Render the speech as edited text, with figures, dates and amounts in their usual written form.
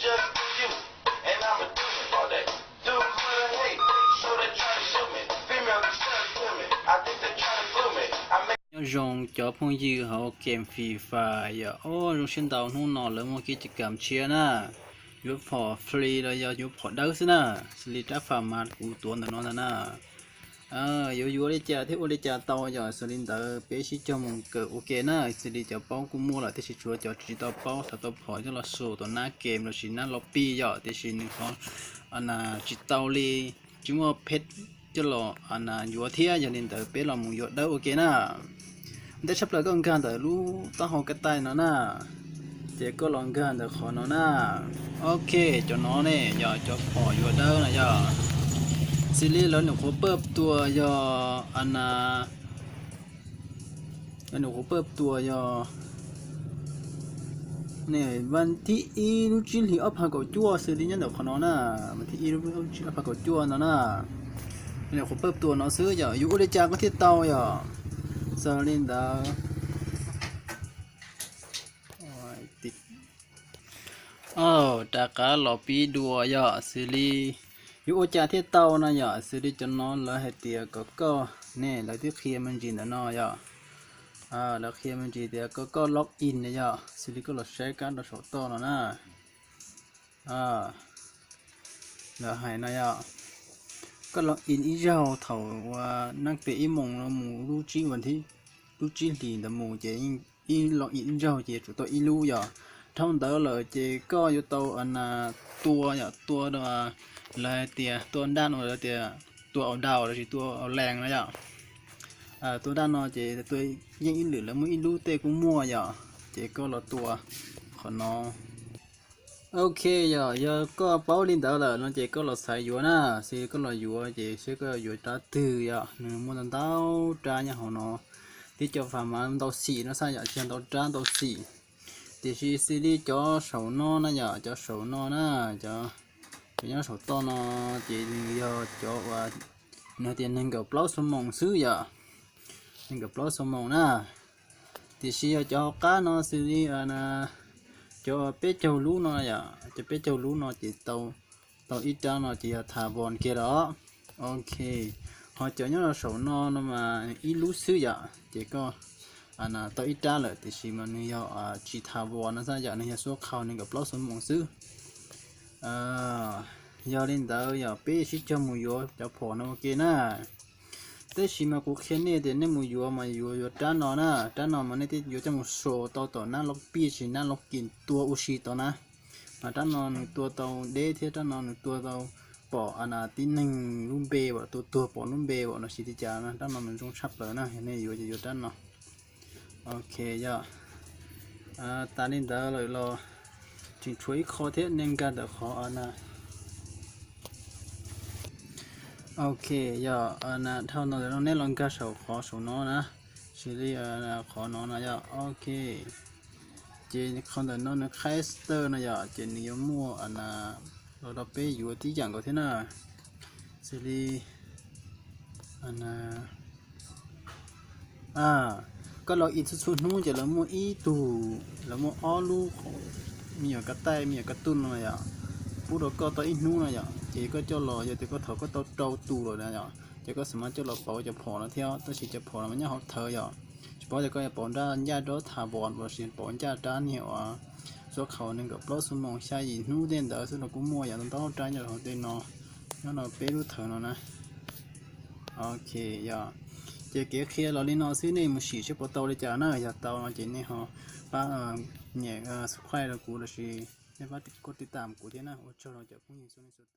just for you, and I'ma do it all day. Do good hate, so they try to shoot me. Female be stuck to me, I think they try to glue me. I make dùng cho phong dư họ kèm phì phà giờ ô dùng xin tàu không nọ lỡ một cái cảm chia na giúp họ free rồi giờ giúp họ đỡ xin na xử lý trả phạm mà của tuần nó na yếu đi chả thế đi chả tàu giờ xử lý đỡ bé chỉ cho một cái ok na xử lý cho bao cũng mua lại thì chỉ chúa cho chỉ tàu bao sao tàu họ cho là số tàu na kèm rồi chỉ na lobby giờ thì chỉ họ anh là chỉ tàu li chỉ mua pet cho là anh là yếu thế giờ nên đỡ bé là một yếu đỡ ok naได้ชับเลยก็องการแต่รู้ต้องหอกระต่ายเนาะนะเจ๊ก็ลองการแต่ขอเนาะนะโอเคจนน้องเนี่ยอย่าจะพออยู่เด้อนะอย่าซีรีส์แล้วหนูขอเปิดตัวอย่าอันน่ะหนูขอเปิดตัวอย่าเนี่ยวันที่อีรู้จินหรืออัพหากจั่วซีรีส์เนี่ยเดี๋ยวขอเนาะนะวันที่อีรู้จินอัพหากจั่วเนาะนะเนี่ยขอเปิดตัวเนาะซื้ออย่าอยู่อุดรจาก็ที่เตาอย่าซาลินดาติดตากาหล่อปีดัวยาสิลีอยู่จากที่เตานะยาสิลีจะนอนแล้วให้เตียก็เนี่ยแล้วที่เคลียร์มันจีนนะน้อยาแล้วเคลียร์มันจีเตียก็ล็อกอินนะยาสิลีก็หลดใช้การหลดโชว์ต่อนะแล้วให้นะยาก็ล็อกอินอีเจ้าเถาว่านักเตะอีมงเราหมูรู้จีวันที่รู้จีดีแต่หมูเจอีล็อกอินเจ้าเจจุดตัวอีรู้อย่าท่องเต๋อเลยเจก็อยู่ตัวอันตัวอย่าตัวเดียวเลยเตียตัวด้านเลยเตียตัวเอาดาวเลยตัวเอาแรงนะอย่าตัวด้านนอเจตัวยังอีหรือแล้วมึงอีรู้เตะกูมั่วอย่าเจก็เราตัวขอนอโอเคอย่าก็เป้าลินเตอร์เลยน้องเจก็เราใส่อยู่นะซีก็เราอยู่เจซีก็อยู่ตาตื้ออย่าหนึ่งมันเต้าจ้าเนี่ยหัวน้อที่จะฝ่ามันเต้าสีนะใช่อย่าเชียนเต้าจ้าเต้าสีที่ซีรีส์จะสาวนอนะอย่าจะสาวนอนะจะยังสาวต้อนอเจอย่าจะว่าเนื้อเตียนหนึ่งกับเปล่าสมองซื้ออย่าหนึ่งกับเปล่าสมองนะที่ซีจะก้านอซีรีส์นะcho bé châu lú nó ya cho bé châu lú nó chỉ tàu ít cho nó chỉ thả bòn kia đó ok họ cho nhớ là sổ nó mà ít lú xứ ya chỉ có tàu ít ra lại thì chỉ mà nó chỉ thả bòn nó ra ya nó số khâu nên gặp lót số mong xứ giờ lên đó ya bé chỉ cho mùi vô cho phò nó ok na thế chỉ mà cuộc khen này thì nên mùi dừa mà dừa trán nó mà nên thì dừa cho một số tàu na lóc pi chỉ na lóc kín tua ushi tàu na mà trán nó tua tàu đế thế trán nó tua tàu bỏ tin nình lum bê và tua bỏ lum bê và nó chỉ thì chả na trán nó mình trong sắp rồi na hiện nay dừa trán nó ok giờ ta nên đỡ lại lo chỉ chuối khó thế nên cả được khó ok giờ thao nó nên lòng cá sấu khó sấu nó na xử lý khó nó na giờ ok chỉ không được nó khai sơ na giờ chỉ nếu mua rồi đó bé vừa tí chẳng có thế nào xử lýก็เราอินสุดนู้นจะเราmuaอีตูเราmuaอ้อลูกมีกระต่ายมีกระตุ้นอะไรอ่ะพูดก็ตัวอีนู้นอะไรอ่ะเจ๊ก็จะรอจะก็เถอะก็ตัวเจ้าตูเลยนะอ่ะเจ๊ก็สามารถจะรอเป่าจะพอแล้วเที่ยวตัวสิจะพอแล้วมันยังหอบเธออ่ะเฉพาะจะก็จะปอนด้านญาติรถถาบอนบริษัทปอนญาติด้านเนี่ยอ่ะส่วนเขาหนึ่งกับรถสมองใช้ยินนู้นเด่นเด้อซึ่งเราก็มัวอย่างต้องใจอย่างเราเด่นเนาะแล้วเราเป๊ะรู้เถอะเนาะนะโอเคอย่าเจ๊เก๋เคลียร์เราเล่นนอซื้อในมือฉีดเฉพาะเตาเลยจ้านะอย่าเตาเจนนี่ฮะป้าเนี่ยสุดท้ายเรากูเราชีในว่าติดกดติดตามกูที่นะโอ้เจ้าเราจะพุ่งยิงส่วนในสุด